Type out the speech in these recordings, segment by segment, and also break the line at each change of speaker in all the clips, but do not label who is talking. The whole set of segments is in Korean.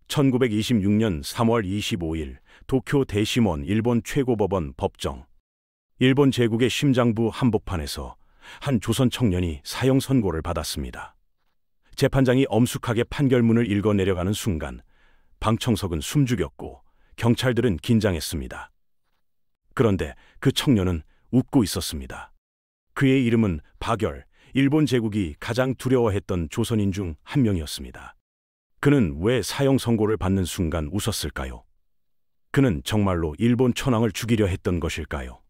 1926년 3월 25일 도쿄 대시몬 일본 최고법원 법정. 일본 제국의 심장부 한복판에서 한 조선 청년이 사형 선고를 받았습니다. 재판장이 엄숙하게 판결문을 읽어 내려가는 순간 방청석은 숨죽였고 경찰들은 긴장했습니다. 그런데 그 청년은 웃고 있었습니다. 그의 이름은 박열, 일본 제국이 가장 두려워했던 조선인 중 한 명이었습니다. 그는 왜 사형 선고를 받는 순간 웃었을까요? 그는 정말로 일본 천황을 죽이려 했던 것일까요?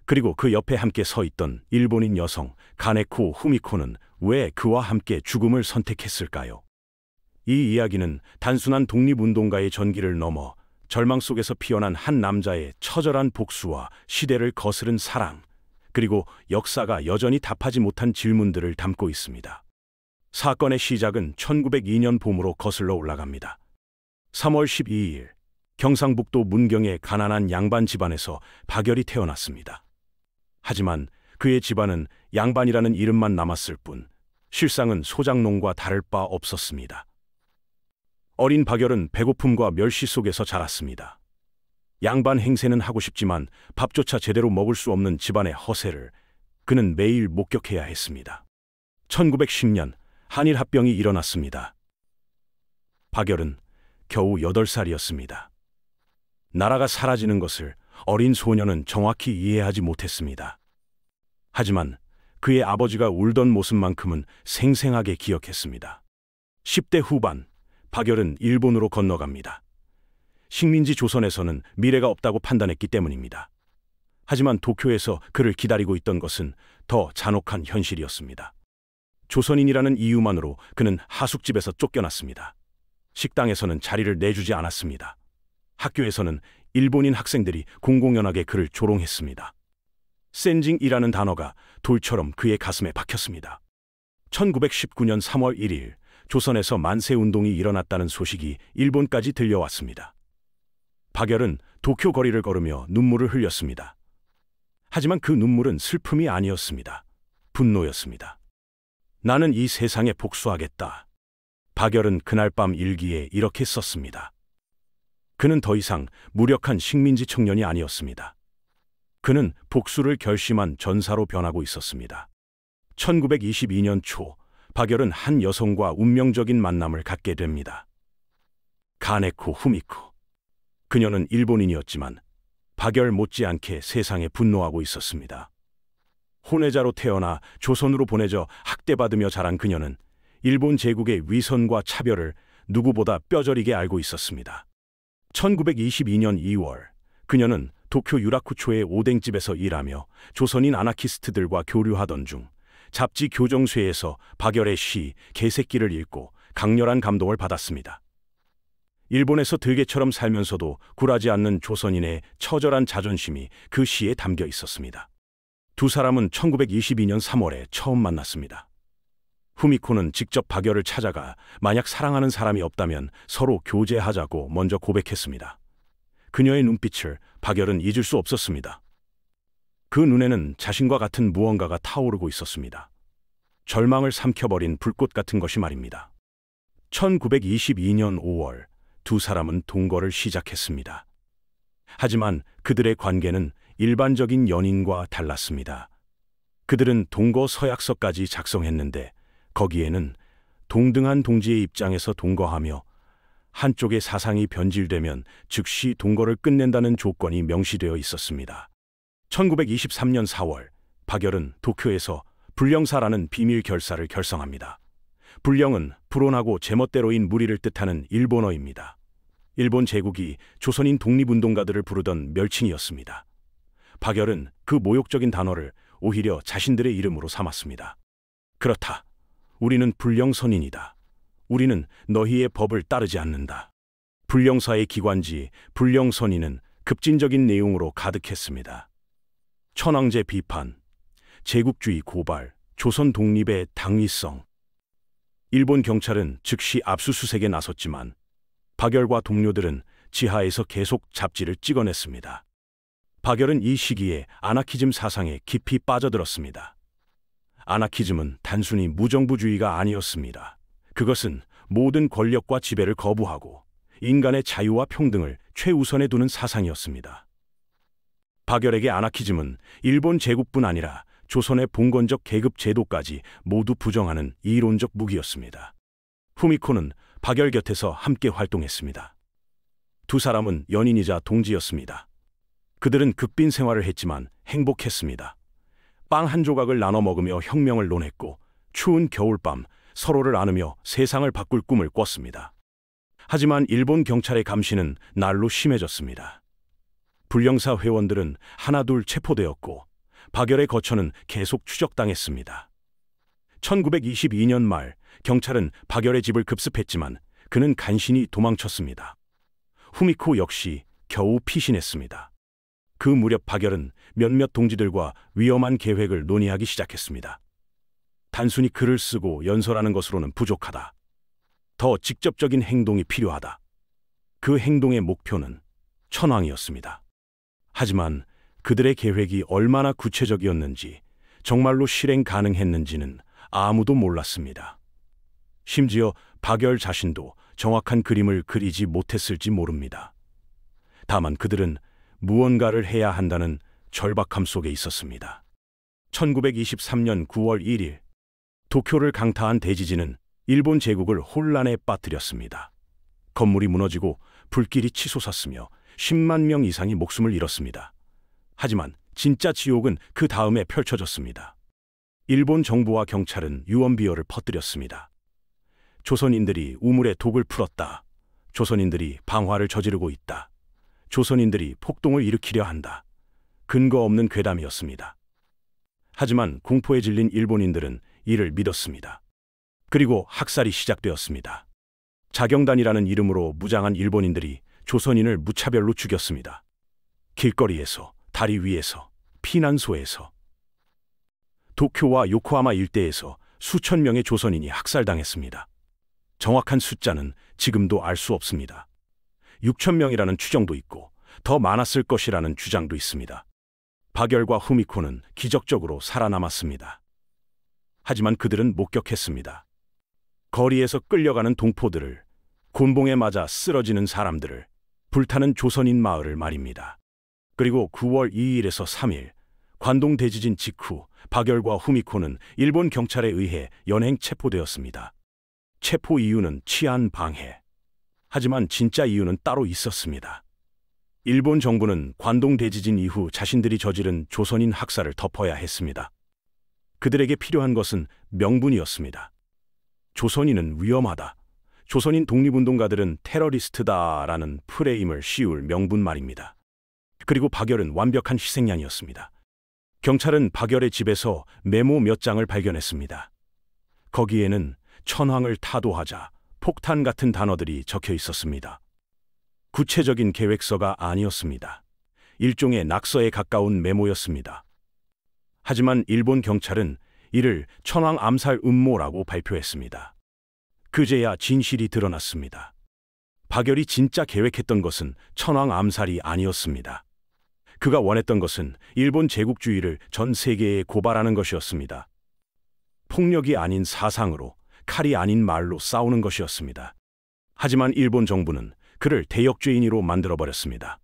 그리고 그 옆에 함께 서 있던 일본인 여성 가네코 후미코는 왜 그와 함께 죽음을 선택했을까요? 이 이야기는 단순한 독립운동가의 전기를 넘어 절망 속에서 피어난 한 남자의 처절한 복수와 시대를 거스른 사랑, 그리고 역사가 여전히 답하지 못한 질문들을 담고 있습니다. 사건의 시작은 1902년 봄으로 거슬러 올라갑니다. 3월 12일, 경상북도 문경의 가난한 양반 집안에서 박열이 태어났습니다. 하지만 그의 집안은 양반이라는 이름만 남았을 뿐 실상은 소장농과 다를 바 없었습니다. 어린 박열은 배고픔과 멸시 속에서 자랐습니다. 양반 행세는 하고 싶지만 밥조차 제대로 먹을 수 없는 집안의 허세를 그는 매일 목격해야 했습니다. 1910년 한일 합병이 일어났습니다. 박열은 겨우 8살이었습니다. 나라가 사라지는 것을 어린 소녀는 정확히 이해하지 못했습니다. 하지만 그의 아버지가 울던 모습만큼은 생생하게 기억했습니다. 10대 후반, 박열은 일본으로 건너갑니다. 식민지 조선에서는 미래가 없다고 판단했기 때문입니다. 하지만 도쿄에서 그를 기다리고 있던 것은 더 잔혹한 현실이었습니다. 조선인이라는 이유만으로 그는 하숙집에서 쫓겨났습니다. 식당에서는 자리를 내주지 않았습니다. 학교에서는 일본인 학생들이 공공연하게 그를 조롱했습니다. 센징이라는 단어가 돌처럼 그의 가슴에 박혔습니다. 1919년 3월 1일 조선에서 만세운동이 일어났다는 소식이 일본까지 들려왔습니다. 박열은 도쿄 거리를 걸으며 눈물을 흘렸습니다. 하지만 그 눈물은 슬픔이 아니었습니다. 분노였습니다. 나는 이 세상에 복수하겠다. 박열은 그날 밤 일기에 이렇게 썼습니다. 그는 더 이상 무력한 식민지 청년이 아니었습니다. 그는 복수를 결심한 전사로 변하고 있었습니다. 1922년 초, 박열은 한 여성과 운명적인 만남을 갖게 됩니다. 가네코 후미코. 그녀는 일본인이었지만 박열 못지않게 세상에 분노하고 있었습니다. 혼외자로 태어나 조선으로 보내져 학대받으며 자란 그녀는 일본 제국의 위선과 차별을 누구보다 뼈저리게 알고 있었습니다. 1922년 2월, 그녀는 도쿄 유라쿠초의 오뎅집에서 일하며 조선인 아나키스트들과 교류하던 중 잡지 교정쇠에서 박열의 시 개새끼를 읽고 강렬한 감동을 받았습니다. 일본에서 들개처럼 살면서도 굴하지 않는 조선인의 처절한 자존심이 그 시에 담겨 있었습니다. 두 사람은 1922년 3월에 처음 만났습니다. 후미코는 직접 박열을 찾아가 만약 사랑하는 사람이 없다면 서로 교제하자고 먼저 고백했습니다. 그녀의 눈빛을 박열은 잊을 수 없었습니다. 그 눈에는 자신과 같은 무언가가 타오르고 있었습니다. 절망을 삼켜버린 불꽃 같은 것이 말입니다. 1922년 5월, 두 사람은 동거를 시작했습니다. 하지만 그들의 관계는 일반적인 연인과 달랐습니다. 그들은 동거 서약서까지 작성했는데 거기에는 동등한 동지의 입장에서 동거하며 한쪽의 사상이 변질되면 즉시 동거를 끝낸다는 조건이 명시되어 있었습니다. 1923년 4월, 박열은 도쿄에서 불령사라는 비밀 결사를 결성합니다. 불령은 불온하고 제멋대로인 무리를 뜻하는 일본어입니다. 일본 제국이 조선인 독립운동가들을 부르던 멸칭이었습니다. 박열은 그 모욕적인 단어를 오히려 자신들의 이름으로 삼았습니다. 그렇다. 우리는 불령선인이다. 우리는 너희의 법을 따르지 않는다. 불령사의 기관지 불령선인은 급진적인 내용으로 가득했습니다. 천황제 비판, 제국주의 고발, 조선 독립의 당위성. 일본 경찰은 즉시 압수수색에 나섰지만 박열과 동료들은 지하에서 계속 잡지를 찍어냈습니다. 박열은 이 시기에 아나키즘 사상에 깊이 빠져들었습니다. 아나키즘은 단순히 무정부주의가 아니었습니다. 그것은 모든 권력과 지배를 거부하고 인간의 자유와 평등을 최우선에 두는 사상이었습니다. 박열에게 아나키즘은 일본 제국뿐 아니라 조선의 봉건적 계급 제도까지 모두 부정하는 이론적 무기였습니다. 후미코는 박열 곁에서 함께 활동했습니다. 두 사람은 연인이자 동지였습니다. 그들은 극빈 생활을 했지만 행복했습니다. 빵 한 조각을 나눠 먹으며 혁명을 논했고 추운 겨울밤 서로를 안으며 세상을 바꿀 꿈을 꿨습니다. 하지만 일본 경찰의 감시는 날로 심해졌습니다. 불령사 회원들은 하나둘 체포되었고 박열의 거처는 계속 추적당했습니다. 1922년 말 경찰은 박열의 집을 급습했지만 그는 간신히 도망쳤습니다. 후미코 역시 겨우 피신했습니다. 그 무렵 박열은 몇몇 동지들과 위험한 계획을 논의하기 시작했습니다. 단순히 글을 쓰고 연설하는 것으로는 부족하다. 더 직접적인 행동이 필요하다. 그 행동의 목표는 천황이었습니다. 하지만 그들의 계획이 얼마나 구체적이었는지, 정말로 실행 가능했는지는 아무도 몰랐습니다. 심지어 박열 자신도 정확한 그림을 그리지 못했을지 모릅니다. 다만 그들은 무언가를 해야 한다는 절박함 속에 있었습니다. 1923년 9월 1일, 도쿄를 강타한 대지진은 일본 제국을 혼란에 빠뜨렸습니다. 건물이 무너지고 불길이 치솟았으며 10만 명 이상이 목숨을 잃었습니다. 하지만 진짜 지옥은 그 다음에 펼쳐졌습니다. 일본 정부와 경찰은 유언비어를 퍼뜨렸습니다. 조선인들이 우물에 독을 풀었다. 조선인들이 방화를 저지르고 있다. 조선인들이 폭동을 일으키려 한다. 근거 없는 괴담이었습니다. 하지만 공포에 질린 일본인들은 이를 믿었습니다. 그리고 학살이 시작되었습니다. 자경단이라는 이름으로 무장한 일본인들이 조선인을 무차별로 죽였습니다. 길거리에서, 다리 위에서, 피난소에서. 도쿄와 요코하마 일대에서 수천 명의 조선인이 학살당했습니다. 정확한 숫자는 지금도 알 수 없습니다. 6천 명이라는 추정도 있고 더 많았을 것이라는 주장도 있습니다. 박열과 후미코는 기적적으로 살아남았습니다. 하지만 그들은 목격했습니다. 거리에서 끌려가는 동포들을, 곤봉에 맞아 쓰러지는 사람들을, 불타는 조선인 마을을 말입니다. 그리고 9월 2일에서 3일, 관동 대지진 직후 박열과 후미코는 일본 경찰에 의해 연행 체포되었습니다. 체포 이유는 치안 방해. 하지만 진짜 이유는 따로 있었습니다. 일본 정부는 관동 대지진 이후 자신들이 저지른 조선인 학살을 덮어야 했습니다. 그들에게 필요한 것은 명분이었습니다. 조선인은 위험하다. 조선인 독립운동가들은 테러리스트다라는 프레임을 씌울 명분 말입니다. 그리고 박열은 완벽한 희생양이었습니다. 경찰은 박열의 집에서 메모 몇 장을 발견했습니다. 거기에는 천황을 타도하자, 폭탄 같은 단어들이 적혀 있었습니다. 구체적인 계획서가 아니었습니다. 일종의 낙서에 가까운 메모였습니다. 하지만 일본 경찰은 이를 천황 암살 음모라고 발표했습니다. 그제야 진실이 드러났습니다. 박열이 진짜 계획했던 것은 천황 암살이 아니었습니다. 그가 원했던 것은 일본 제국주의를 전 세계에 고발하는 것이었습니다. 폭력이 아닌 사상으로, 칼이 아닌 말로 싸우는 것이었습니다. 하지만 일본 정부는 그를 대역죄인으로 만들어버렸습니다.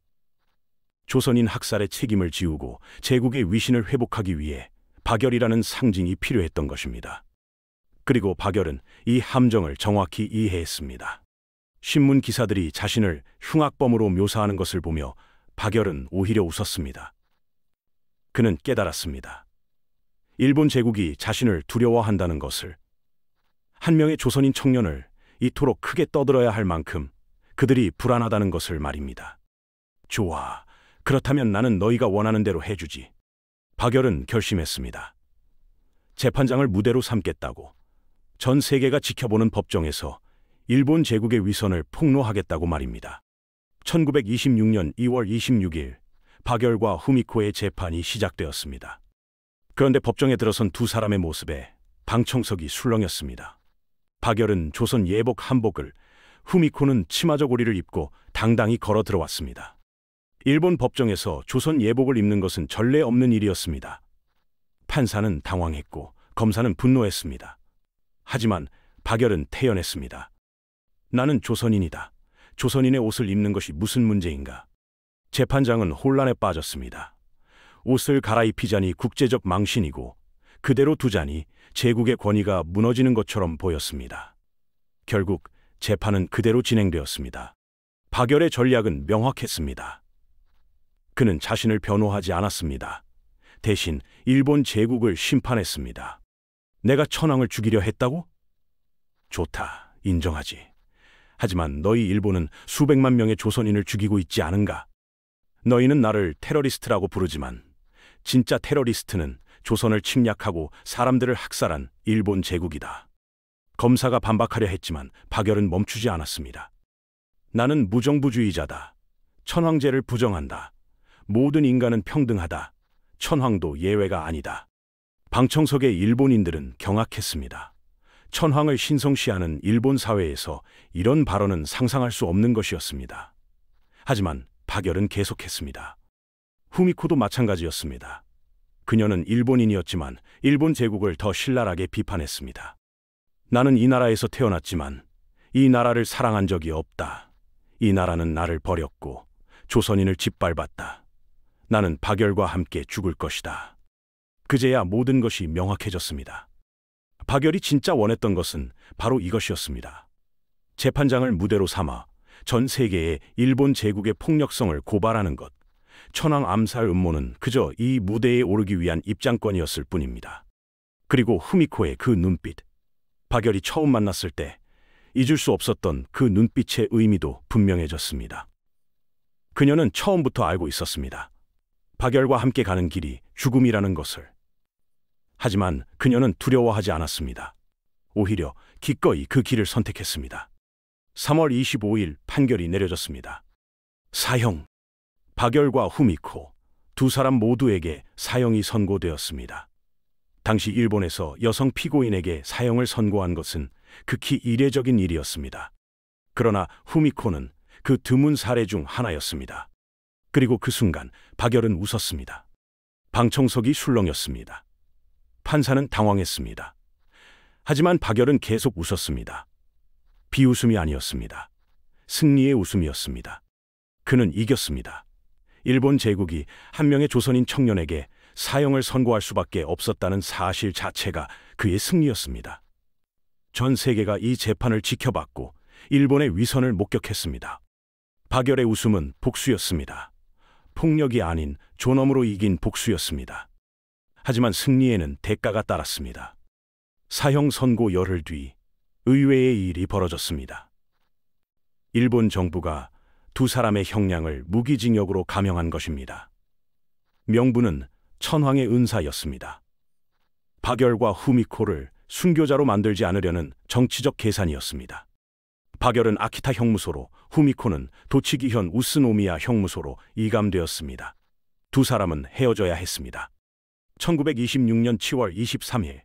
조선인 학살의 책임을 지우고 제국의 위신을 회복하기 위해 박열이라는 상징이 필요했던 것입니다. 그리고 박열은 이 함정을 정확히 이해했습니다. 신문 기사들이 자신을 흉악범으로 묘사하는 것을 보며 박열은 오히려 웃었습니다. 그는 깨달았습니다. 일본 제국이 자신을 두려워한다는 것을. 한 명의 조선인 청년을 이토록 크게 떠들어야 할 만큼 그들이 불안하다는 것을 말입니다. 좋아. 그렇다면 나는 너희가 원하는 대로 해주지. 박열은 결심했습니다. 재판장을 무대로 삼겠다고, 전 세계가 지켜보는 법정에서 일본 제국의 위선을 폭로하겠다고 말입니다. 1926년 2월 26일, 박열과 후미코의 재판이 시작되었습니다. 그런데 법정에 들어선 두 사람의 모습에 방청석이 술렁였습니다. 박열은 조선 예복 한복을, 후미코는 치마 저고리를 입고 당당히 걸어 들어왔습니다. 일본 법정에서 조선 예복을 입는 것은 전례 없는 일이었습니다. 판사는 당황했고 검사는 분노했습니다. 하지만 박열은 태연했습니다. 나는 조선인이다. 조선인의 옷을 입는 것이 무슨 문제인가? 재판장은 혼란에 빠졌습니다. 옷을 갈아입히자니 국제적 망신이고 그대로 두자니 제국의 권위가 무너지는 것처럼 보였습니다. 결국 재판은 그대로 진행되었습니다. 박열의 전략은 명확했습니다. 그는 자신을 변호하지 않았습니다. 대신 일본 제국을 심판했습니다. 내가 천황을 죽이려 했다고? 좋다, 인정하지. 하지만 너희 일본은 수백만 명의 조선인을 죽이고 있지 않은가? 너희는 나를 테러리스트라고 부르지만 진짜 테러리스트는 조선을 침략하고 사람들을 학살한 일본 제국이다. 검사가 반박하려 했지만 박열은 멈추지 않았습니다. 나는 무정부주의자다. 천황제를 부정한다. 모든 인간은 평등하다. 천황도 예외가 아니다. 방청석의 일본인들은 경악했습니다. 천황을 신성시하는 일본 사회에서 이런 발언은 상상할 수 없는 것이었습니다. 하지만 박열은 계속했습니다. 후미코도 마찬가지였습니다. 그녀는 일본인이었지만 일본 제국을 더 신랄하게 비판했습니다. 나는 이 나라에서 태어났지만 이 나라를 사랑한 적이 없다. 이 나라는 나를 버렸고 조선인을 짓밟았다. 나는 박열과 함께 죽을 것이다. 그제야 모든 것이 명확해졌습니다. 박열이 진짜 원했던 것은 바로 이것이었습니다. 재판장을 무대로 삼아 전 세계에 일본 제국의 폭력성을 고발하는 것. 천황 암살 음모는 그저 이 무대에 오르기 위한 입장권이었을 뿐입니다. 그리고 후미코의 그 눈빛. 박열이 처음 만났을 때 잊을 수 없었던 그 눈빛의 의미도 분명해졌습니다. 그녀는 처음부터 알고 있었습니다. 박열과 함께 가는 길이 죽음이라는 것을. 하지만 그녀는 두려워하지 않았습니다. 오히려 기꺼이 그 길을 선택했습니다. 3월 25일 판결이 내려졌습니다. 사형. 박열과 후미코 두 사람 모두에게 사형이 선고되었습니다. 당시 일본에서 여성 피고인에게 사형을 선고한 것은 극히 이례적인 일이었습니다. 그러나 후미코는 그 드문 사례 중 하나였습니다. 그리고 그 순간 박열은 웃었습니다. 방청석이 술렁였습니다. 판사는 당황했습니다. 하지만 박열은 계속 웃었습니다. 비웃음이 아니었습니다. 승리의 웃음이었습니다. 그는 이겼습니다. 일본 제국이 한 명의 조선인 청년에게 사형을 선고할 수밖에 없었다는 사실 자체가 그의 승리였습니다. 전 세계가 이 재판을 지켜봤고 일본의 위선을 목격했습니다. 박열의 웃음은 복수였습니다. 폭력이 아닌 존엄으로 이긴 복수였습니다. 하지만 승리에는 대가가 따랐습니다. 사형 선고 열흘 뒤 의외의 일이 벌어졌습니다. 일본 정부가 두 사람의 형량을 무기징역으로 감형한 것입니다. 명분은 천황의 은사였습니다. 박열과 후미코를 순교자로 만들지 않으려는 정치적 계산이었습니다. 박열은 아키타 형무소로, 후미코는 도치기현 우스노미야 형무소로 이감되었습니다. 두 사람은 헤어져야 했습니다. 1926년 7월 23일,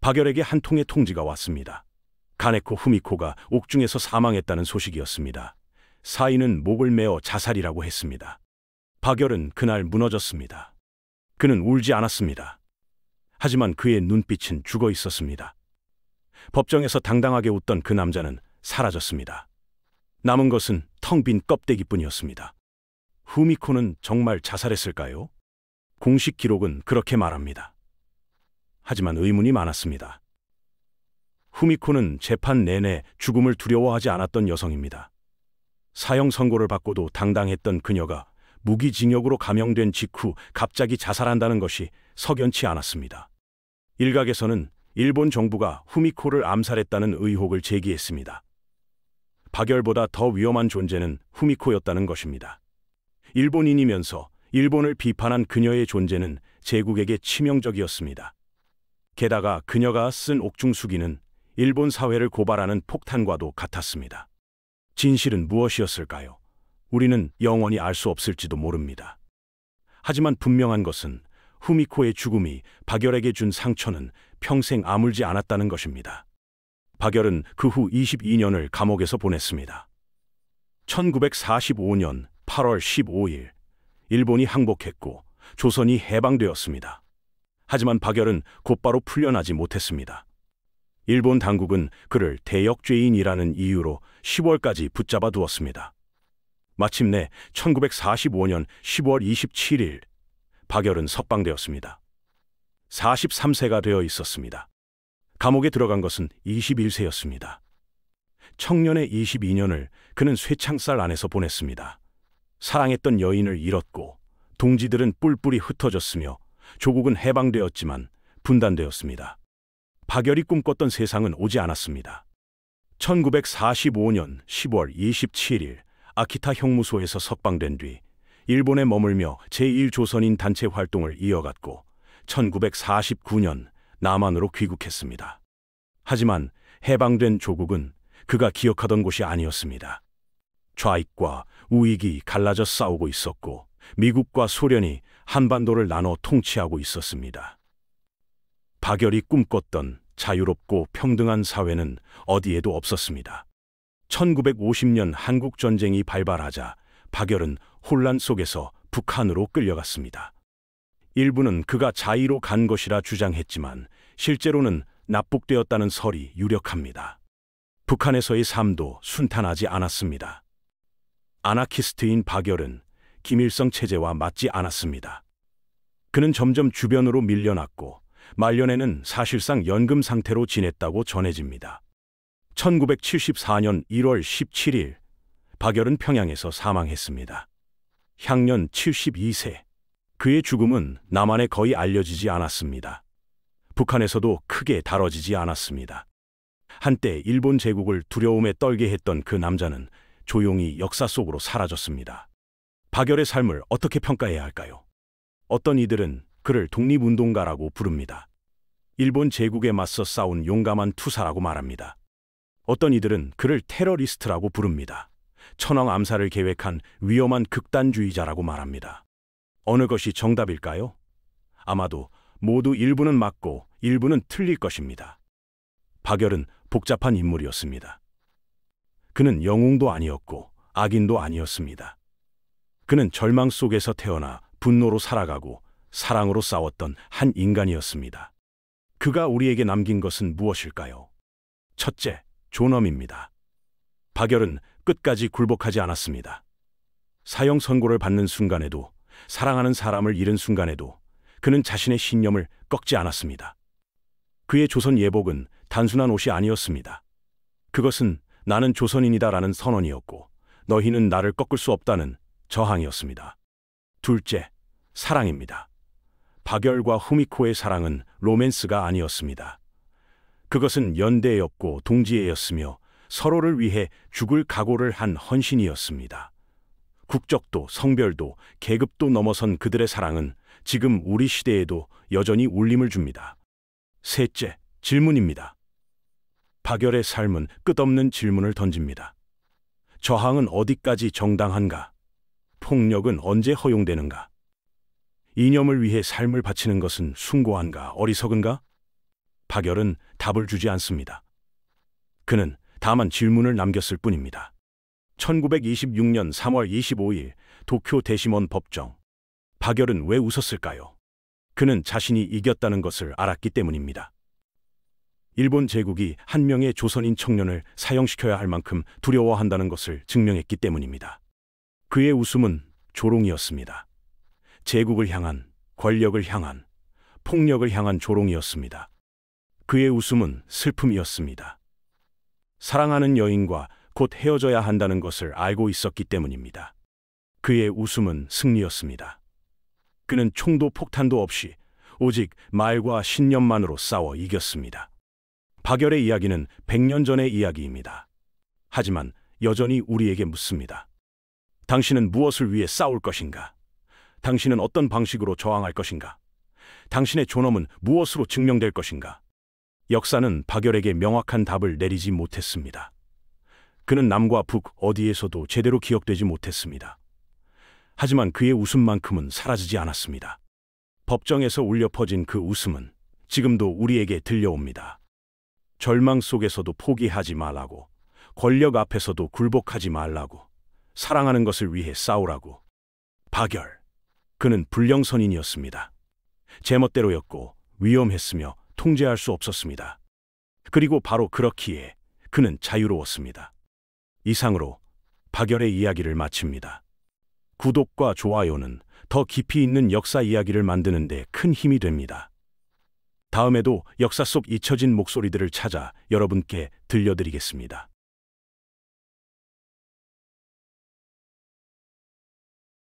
박열에게 한 통의 통지가 왔습니다. 가네코 후미코가 옥중에서 사망했다는 소식이었습니다. 사인은 목을 메어 자살이라고 했습니다. 박열은 그날 무너졌습니다. 그는 울지 않았습니다. 하지만 그의 눈빛은 죽어 있었습니다. 법정에서 당당하게 웃던 그 남자는 사라졌습니다. 남은 것은 텅 빈 껍데기뿐이었습니다. 후미코는 정말 자살했을까요? 공식 기록은 그렇게 말합니다. 하지만 의문이 많았습니다. 후미코는 재판 내내 죽음을 두려워하지 않았던 여성입니다. 사형 선고를 받고도 당당했던 그녀가 무기징역으로 감형된 직후 갑자기 자살한다는 것이 석연치 않았습니다. 일각에서는 일본 정부가 후미코를 암살했다는 의혹을 제기했습니다. 박열보다 더 위험한 존재는 후미코였다는 것입니다. 일본인이면서 일본을 비판한 그녀의 존재는 제국에게 치명적이었습니다. 게다가 그녀가 쓴 옥중수기는 일본 사회를 고발하는 폭탄과도 같았습니다. 진실은 무엇이었을까요? 우리는 영원히 알 수 없을지도 모릅니다. 하지만 분명한 것은 후미코의 죽음이 박열에게 준 상처는 평생 아물지 않았다는 것입니다. 박열은 그 후 22년을 감옥에서 보냈습니다. 1945년 8월 15일, 일본이 항복했고 조선이 해방되었습니다. 하지만 박열은 곧바로 풀려나지 못했습니다. 일본 당국은 그를 대역죄인이라는 이유로 10월까지 붙잡아 두었습니다. 마침내 1945년 10월 27일 박열은 석방되었습니다. 43세가 되어 있었습니다. 감옥에 들어간 것은 21세였습니다. 청년의 22년을 그는 쇠창살 안에서 보냈습니다. 사랑했던 여인을 잃었고 동지들은 뿔뿔이 흩어졌으며 조국은 해방되었지만 분단되었습니다. 박열이 꿈꿨던 세상은 오지 않았습니다. 1945년 10월 27일 아키타 형무소에서 석방된 뒤 일본에 머물며 제1조선인 단체 활동을 이어갔고 1949년 남한으로 귀국했습니다. 하지만 해방된 조국은 그가 기억하던 곳이 아니었습니다. 좌익과 우익이 갈라져 싸우고 있었고 미국과 소련이 한반도를 나눠 통치하고 있었습니다. 박열이 꿈꿨던 자유롭고 평등한 사회는 어디에도 없었습니다. 1950년 한국전쟁이 발발하자 박열은 혼란 속에서 북한으로 끌려갔습니다. 일부는 그가 자의로 간 것이라 주장했지만 실제로는 납북되었다는 설이 유력합니다. 북한에서의 삶도 순탄하지 않았습니다. 아나키스트인 박열은 김일성 체제와 맞지 않았습니다. 그는 점점 주변으로 밀려났고 말년에는 사실상 연금 상태로 지냈다고 전해집니다. 1974년 1월 17일 박열은 평양에서 사망했습니다. 향년 72세. 그의 죽음은 남한에 거의 알려지지 않았습니다. 북한에서도 크게 다뤄지지 않았습니다. 한때 일본 제국을 두려움에 떨게 했던 그 남자는 조용히 역사 속으로 사라졌습니다. 박열의 삶을 어떻게 평가해야 할까요? 어떤 이들은 그를 독립운동가라고 부릅니다. 일본 제국에 맞서 싸운 용감한 투사라고 말합니다. 어떤 이들은 그를 테러리스트라고 부릅니다. 천황 암살을 계획한 위험한 극단주의자라고 말합니다. 어느 것이 정답일까요? 아마도 모두 일부는 맞고 일부는 틀릴 것입니다. 박열은 복잡한 인물이었습니다. 그는 영웅도 아니었고 악인도 아니었습니다. 그는 절망 속에서 태어나 분노로 살아가고 사랑으로 싸웠던 한 인간이었습니다. 그가 우리에게 남긴 것은 무엇일까요? 첫째, 존엄입니다. 박열은 끝까지 굴복하지 않았습니다. 사형 선고를 받는 순간에도, 사랑하는 사람을 잃은 순간에도 그는 자신의 신념을 꺾지 않았습니다. 그의 조선 예복은 단순한 옷이 아니었습니다. 그것은 나는 조선인이다라는 선언이었고 너희는 나를 꺾을 수 없다는 저항이었습니다. 둘째, 사랑입니다. 박열과 후미코의 사랑은 로맨스가 아니었습니다. 그것은 연대였고 동지애였으며 서로를 위해 죽을 각오를 한 헌신이었습니다. 국적도 성별도 계급도 넘어선 그들의 사랑은 지금 우리 시대에도 여전히 울림을 줍니다. 셋째, 질문입니다. 박열의 삶은 끝없는 질문을 던집니다. 저항은 어디까지 정당한가? 폭력은 언제 허용되는가? 이념을 위해 삶을 바치는 것은 숭고한가, 어리석은가? 박열은 답을 주지 않습니다. 그는 다만 질문을 남겼을 뿐입니다. 1926년 3월 25일 도쿄 대심원 법정. 박열은 왜 웃었을까요? 그는 자신이 이겼다는 것을 알았기 때문입니다. 일본 제국이 한 명의 조선인 청년을 사형시켜야 할 만큼 두려워한다는 것을 증명했기 때문입니다. 그의 웃음은 조롱이었습니다. 제국을 향한, 권력을 향한, 폭력을 향한 조롱이었습니다. 그의 웃음은 슬픔이었습니다. 사랑하는 여인과 곧 헤어져야 한다는 것을 알고 있었기 때문입니다. 그의 웃음은 승리였습니다. 그는 총도 폭탄도 없이 오직 말과 신념만으로 싸워 이겼습니다. 박열의 이야기는 100년 전의 이야기입니다. 하지만 여전히 우리에게 묻습니다. 당신은 무엇을 위해 싸울 것인가? 당신은 어떤 방식으로 저항할 것인가? 당신의 존엄은 무엇으로 증명될 것인가? 역사는 박열에게 명확한 답을 내리지 못했습니다. 그는 남과 북 어디에서도 제대로 기억되지 못했습니다. 하지만 그의 웃음만큼은 사라지지 않았습니다. 법정에서 울려 퍼진 그 웃음은 지금도 우리에게 들려옵니다. 절망 속에서도 포기하지 말라고, 권력 앞에서도 굴복하지 말라고, 사랑하는 것을 위해 싸우라고. 박열, 그는 불령선인이었습니다. 제멋대로였고 위험했으며 통제할 수 없었습니다. 그리고 바로 그렇기에 그는 자유로웠습니다. 이상으로 박열의 이야기를 마칩니다. 구독과 좋아요는 더 깊이 있는 역사 이야기를 만드는 데 큰 힘이 됩니다. 다음에도 역사 속 잊혀진 목소리들을 찾아 여러분께 들려드리겠습니다.